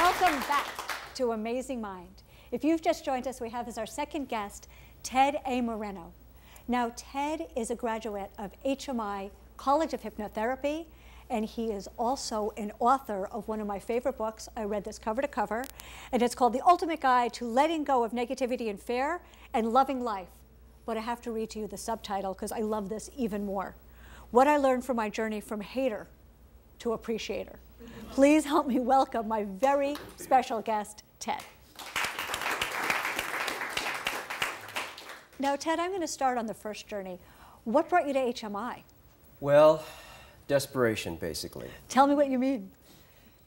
Welcome back to Amazing Mind. If you've just joined us, we have as our second guest, Ted A. Moreno. Now, Ted is a graduate of HMI College of Hypnotherapy, and he is also an author of one of my favorite books. I read this cover to cover, and it's called The Ultimate Guide to Letting Go of Negativity and Fear and Loving Life. But I have to read to you the subtitle because I love this even more. What I learned from my journey from hater to appreciator. Please help me welcome my very special guest, Ted. Now, Ted, I'm going to start on the first journey. What brought you to HMI? Well, desperation, basically. Tell me what you mean.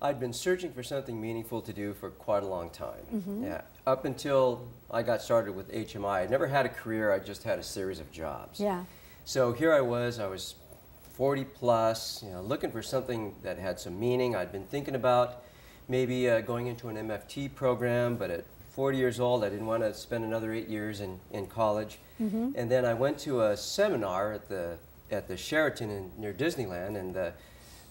I'd been searching for something meaningful to do for quite a long time. Yeah, up until I got started with HMI, I'd never had a career, I just had a series of jobs. Yeah. So here I was 40 plus, looking for something that had some meaning. I'd been thinking about maybe going into an MFT program, but at 40 years old, I didn't want to spend another 8 years in college. And then I went to a seminar at the Sheraton near Disneyland, and the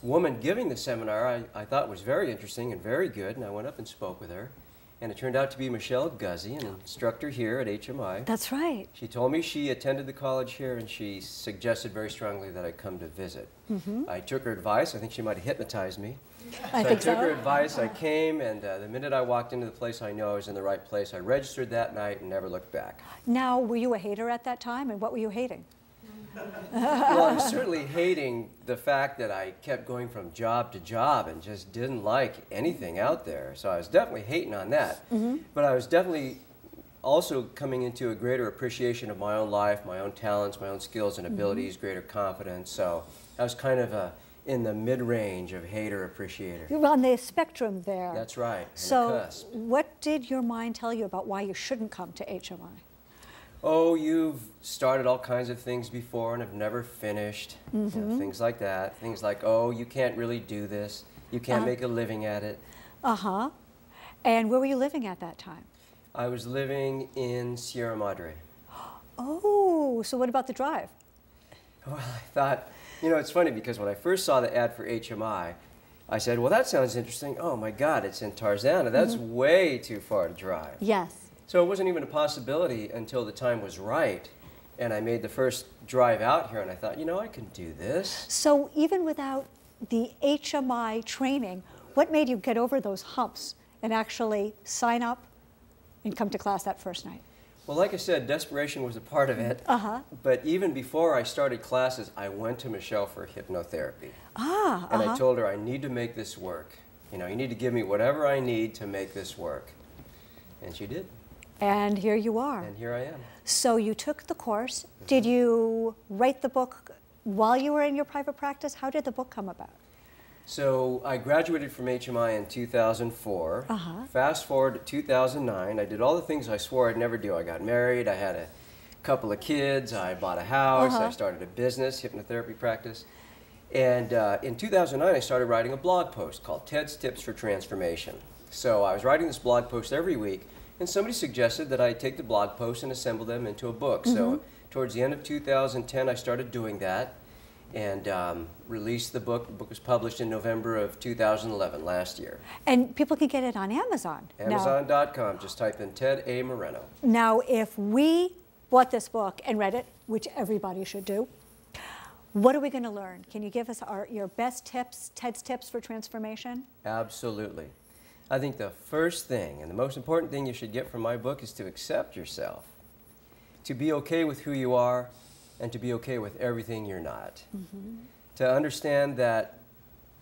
woman giving the seminar I thought was very interesting and very good, and I went up and spoke with her. And it turned out to be Michelle Guzzi, an instructor here at HMI. That's right. She told me she attended the college here, and she suggested very strongly that I come to visit. I took her advice. I think she might have hypnotized me. I took her advice. I came, and the minute I walked into the place, I knew I was in the right place. I registered that night and never looked back. Now, were you a hater at that time, and what were you hating? Well, I'm certainly hating the fact that I kept going from job to job and just didn't like anything out there. So I was definitely hating on that. But I was definitely also coming into a greater appreciation of my own life, my own talents, my own skills and abilities, greater confidence. So I was kind of in the mid-range of hater appreciator. You're on the spectrum there. That's right. So what did your mind tell you about why you shouldn't come to HMI? Oh, you've started all kinds of things before and have never finished, things like that. Things like, oh, you can't really do this. You can't make a living at it. And where were you living at that time? I was living in Sierra Madre. Oh, so what about the drive? Well, I thought, it's funny because when I first saw the ad for HMI, I said, well, that sounds interesting. Oh, my God, it's in Tarzana. That's way too far to drive. Yes. So it wasn't even a possibility until the time was right, and I made the first drive out here, and I thought, I can do this. So even without the HMI training, what made you get over those humps and actually sign up and come to class that first night? Well, like I said, desperation was a part of it. But even before I started classes, I went to Michelle for hypnotherapy. And I told her, I need to make this work. You need to give me whatever I need to make this work. And she did. And here you are. And here I am. So you took the course. Did you write the book while you were in your private practice? How did the book come about? So I graduated from HMI in 2004. Fast forward to 2009. I did all the things I swore I'd never do. I got married. I had a couple of kids. I bought a house. I started a business, hypnotherapy practice. And in 2009, I started writing a blog post called Ted's Tips for Transformation. So I was writing this blog post every week. And somebody suggested that I take the blog posts and assemble them into a book. So towards the end of 2010, I started doing that and released the book. The book was published in November of 2011, last year. And people can get it on Amazon. Amazon.com. Just type in Ted A. Moreno. Now, if we bought this book and read it, which everybody should do, what are we going to learn? Can you give us your best tips, Ted's Tips for Transformation? Absolutely. I think the first thing and the most important thing you should get from my book is to accept yourself, to be okay with who you are, and to be okay with everything you're not. To understand that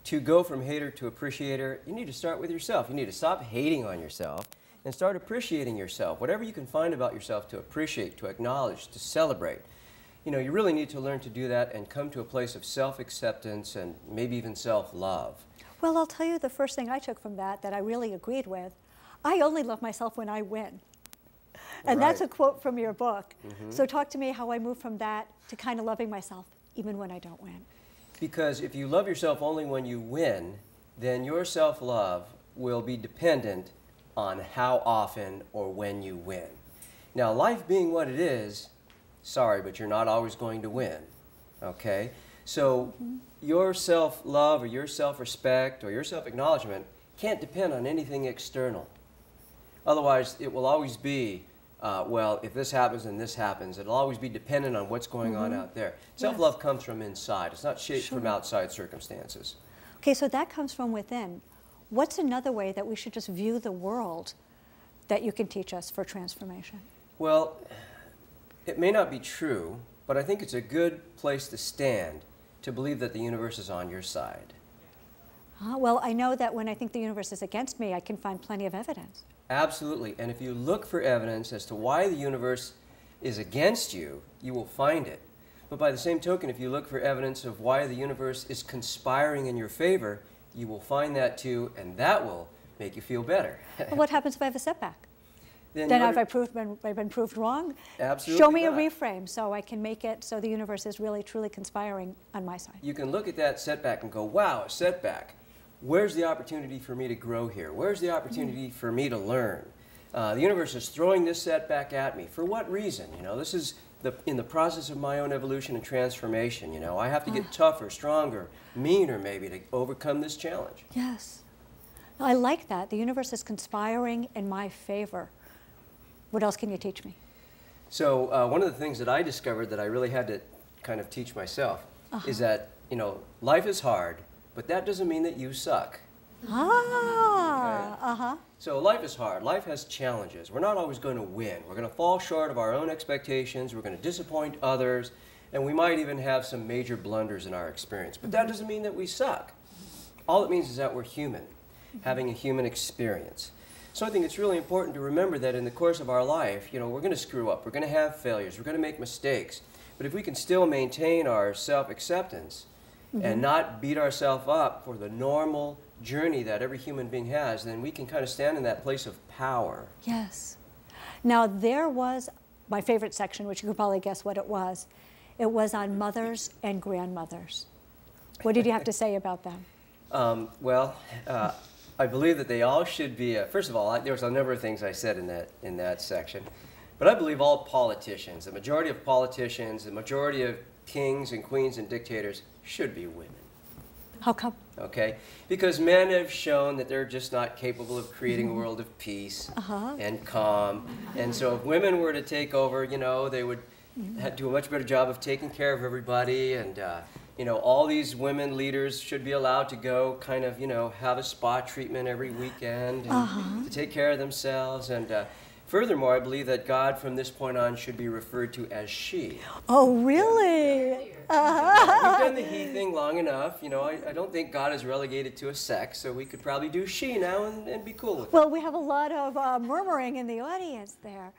to go from hater to appreciator, you need to start with yourself. You need to stop hating on yourself and start appreciating yourself. Whatever you can find about yourself to appreciate, to acknowledge, to celebrate. You really need to learn to do that and come to a place of self-acceptance and maybe even self-love. Well, I'll tell you the first thing I took from that I really agreed with. I only love myself when I win. And that's a quote from your book. So talk to me how I moved from that to kind of loving myself even when I don't win. Because if you love yourself only when you win, then your self-love will be dependent on how often or when you win. Now, life being what it is, sorry, but you're not always going to win, okay? So your self-love or your self-respect or your self-acknowledgement can't depend on anything external. Otherwise, it will always be, well, if this happens and this happens, it'll always be dependent on what's going on out there. Self-love comes from inside. It's not shaped from outside circumstances. Okay, so that comes from within. What's another way that we should just view the world that you can teach us for transformation? Well, it may not be true, but I think it's a good place to stand to believe that the universe is on your side. Well, I know that when I think the universe is against me, I can find plenty of evidence. Absolutely. And if you look for evidence as to why the universe is against you, you will find it. But by the same token, if you look for evidence of why the universe is conspiring in your favor, you will find that too, and that will make you feel better. Well, what happens if I have a setback? Then have I been proved wrong? Absolutely Show me not. A reframe so I can make it so the universe is really, truly conspiring on my side. You can look at that setback and go, wow, a setback. Where's the opportunity for me to grow here? Where's the opportunity for me to learn? The universe is throwing this setback at me. For what reason? You know, this is in the process of my own evolution and transformation. You know, I have to get tougher, stronger, meaner maybe to overcome this challenge. Yes. I like that. The universe is conspiring in my favor. What else can you teach me? So one of the things that I discovered that I really had to kind of teach myself is that, you know, life is hard, but that doesn't mean that you suck. So life is hard. Life has challenges. We're not always going to win. We're going to fall short of our own expectations. We're going to disappoint others. And we might even have some major blunders in our experience. But that doesn't mean that we suck. All it means is that we're human, having a human experience. So I think it's really important to remember that in the course of our life, you know, we're going to screw up. We're going to have failures. We're going to make mistakes. But if we can still maintain our self-acceptance and not beat ourselves up for the normal journey that every human being has, then we can kind of stand in that place of power. Yes. Now, there was my favorite section, which you could probably guess what it was. It was on mothers and grandmothers. What did you have to say about them? I believe that they all should be, first of all, there was a number of things I said in that section, but I believe all politicians, the majority of politicians, the majority of kings and queens and dictators should be women. How come? Okay, because men have shown that they're just not capable of creating a world of peace and calm, and so if women were to take over, you know, they would do a much better job of taking care of everybody, and you know, all these women leaders should be allowed to go kind of, you know, have a spa treatment every weekend and to take care of themselves. And furthermore, I believe that God from this point on should be referred to as she. Oh, really? Yeah, we've done the he thing long enough. You know, I don't think God is relegated to a sex, so we could probably do she now and be cool with it. Well, we have a lot of murmuring in the audience there.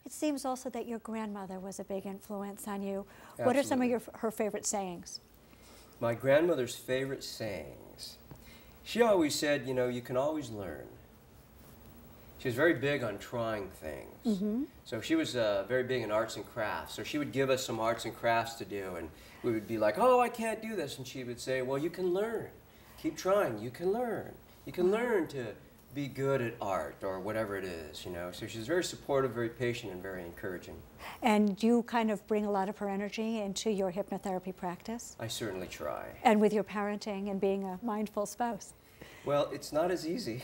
It seems also that your grandmother was a big influence on you. Absolutely. What are some of her favorite sayings? My grandmother's favorite sayings. She always said, you know, you can always learn. She was very big on trying things. So she was very big in arts and crafts. So she would give us some arts and crafts to do, and we would be like, oh, I can't do this. And she would say, well, you can learn. Keep trying. You can learn. You can learn to be good at art or whatever it is, you know. So she's very supportive, very patient, and very encouraging. And you kind of bring a lot of her energy into your hypnotherapy practice? I certainly try. And with your parenting and being a mindful spouse? Well, it's not as easy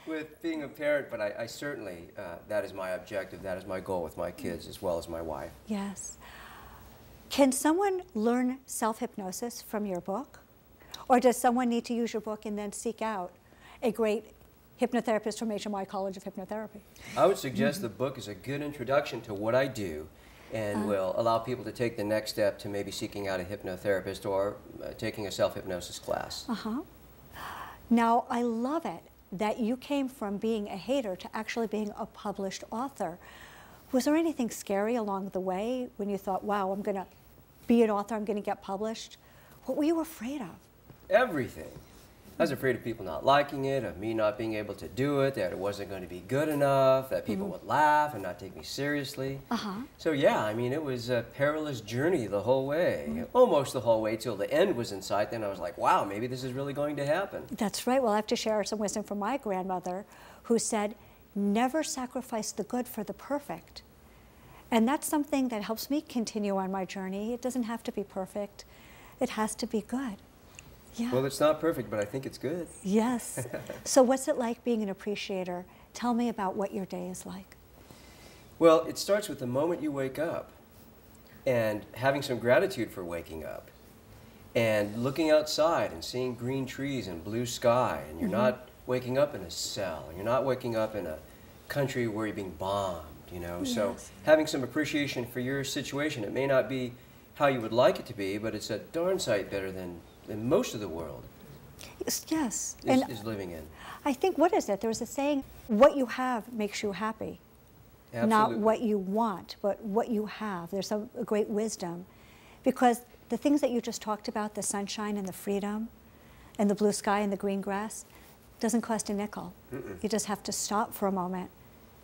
with being a parent, but I certainly, that is my objective, that is my goal with my kids as well as my wife. Yes. Can someone learn self-hypnosis from your book? Or does someone need to use your book and then seek out a great hypnotherapist from HMY College of Hypnotherapy? I would suggest the book is a good introduction to what I do and will allow people to take the next step to maybe seeking out a hypnotherapist or taking a self-hypnosis class. Now, I love it that you came from being a hater to actually being a published author. Was there anything scary along the way when you thought, wow, I'm going to be an author, I'm going to get published? What were you afraid of? Everything. I was afraid of people not liking it, of me not being able to do it, that it wasn't going to be good enough, that people would laugh and not take me seriously. So yeah, I mean, it was a perilous journey the whole way, almost the whole way till the end was in sight. Then I was like, wow, maybe this is really going to happen. That's right. Well, I have to share some wisdom from my grandmother, who said, never sacrifice the good for the perfect. And that's something that helps me continue on my journey. It doesn't have to be perfect. It has to be good. Yeah. Well, it's not perfect, but I think it's good. Yes. So what's it like being an appreciator? Tell me about what your day is like. Well, it starts with the moment you wake up and having some gratitude for waking up and looking outside and seeing green trees and blue sky, and you're not waking up in a cell, and you're not waking up in a country where you're being bombed, you know. Yes. So having some appreciation for your situation. It may not be how you would like it to be, but it's a darn sight better than most of the world Yes. is living in. I think, what is it? There's a saying, what you have makes you happy. Absolutely. Not what you want, but what you have. There's a great wisdom. Because the things that you just talked about, the sunshine and the freedom and the blue sky and the green grass, doesn't cost a nickel. You just have to stop for a moment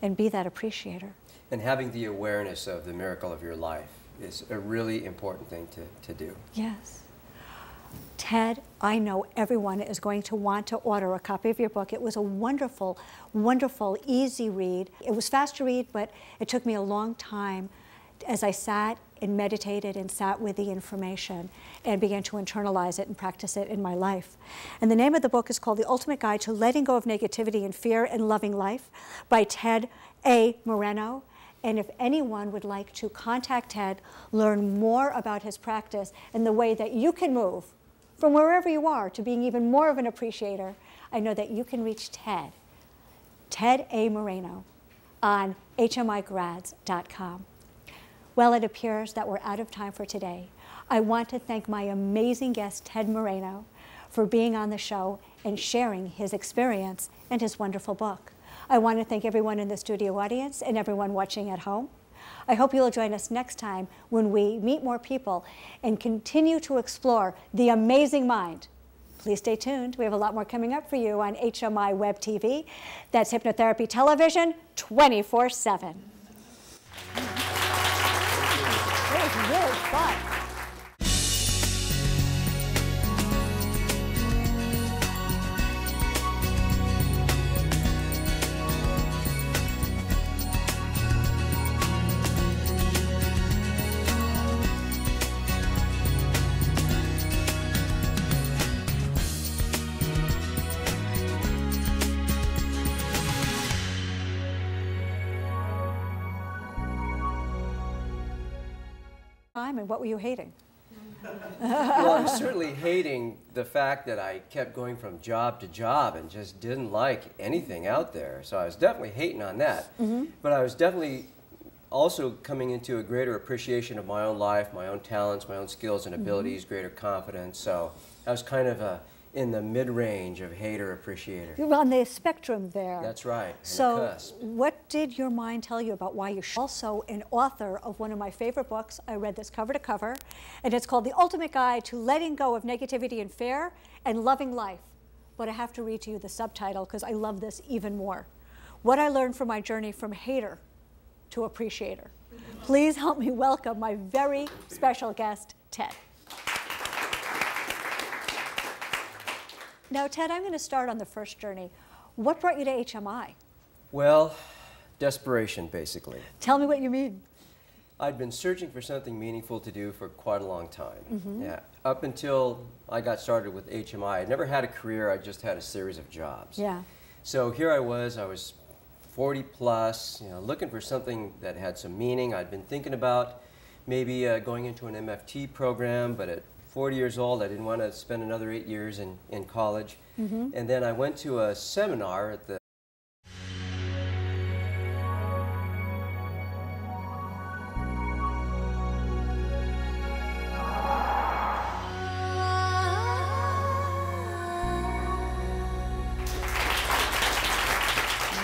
and be that appreciator. And having the awareness of the miracle of your life is a really important thing to do. Yes. Ted, I know everyone is going to want to order a copy of your book. It was a wonderful, wonderful, easy read. It was fast to read, but it took me a long time as I sat and meditated and sat with the information and began to internalize it and practice it in my life. And the name of the book is called The Ultimate Guide to Letting Go of Negativity and Fear and Loving Life by Ted Moreno. And if anyone would like to contact Ted, learn more about his practice and the way that you can move from wherever you are to being even more of an appreciator, I know that you can reach Ted Moreno, on hmigrads.com. Well, it appears that we're out of time for today. I want to thank my amazing guest, Ted Moreno, for being on the show and sharing his experience and his wonderful book. I want to thank everyone in the studio audience and everyone watching at home. I hope you'll join us next time when we meet more people and continue to explore the amazing mind. Please stay tuned. We have a lot more coming up for you on HMI Web TV. That's Hypnotherapy Television 24/7. It was really fun. And what were you hating? Well, I'm certainly hating the fact that I kept going from job to job and just didn't like anything out there. So I was definitely hating on that. But I was definitely also coming into a greater appreciation of my own life, my own talents, my own skills and abilities, greater confidence. So I was kind of in the mid-range of hater appreciator. You're on the spectrum there. That's right. So what did your mind tell you about why you should? Also an author of one of my favorite books. I read this cover to cover, and it's called The Ultimate Guide to Letting Go of Negativity and Fear and Loving Life. But I have to read to you the subtitle because I love this even more. What I learned from my journey from hater to appreciator. Please help me welcome my very special guest, Ted. Now, Ted, I'm going to start on the first journey. What brought you to HMI? Well, desperation, basically. Tell me what you mean. I'd been searching for something meaningful to do for quite a long time. Yeah, up until I got started with HMI, I'd never had a career, I just had a series of jobs. Yeah. So here I was 40 plus, you know, looking for something that had some meaning. I'd been thinking about maybe going into an MFT program, but at 40 years old, I didn't want to spend another 8 years in college. And then I went to a seminar at the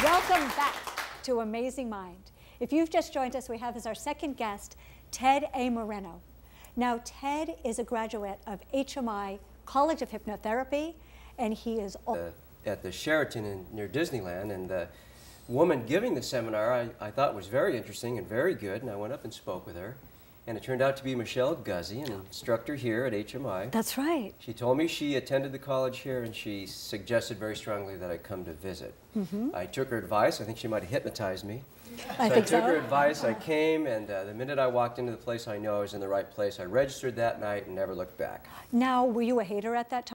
Welcome back to Amazing Mind. If you've just joined us, we have as our second guest, Ted Moreno. Now, Ted is a graduate of HMI College of Hypnotherapy, and he is at the Sheraton near Disneyland, and the woman giving the seminar I thought was very interesting and very good, and I went up and spoke with her, and it turned out to be Michelle Guzzi, an instructor here at HMI. That's right. She told me she attended the college here, and she suggested very strongly that I come to visit. I took her advice. I think she might have hypnotized me. I took her advice, I came, and the minute I walked into the place, I knew I was in the right place. I registered that night and never looked back. Now, were you a hater at that time?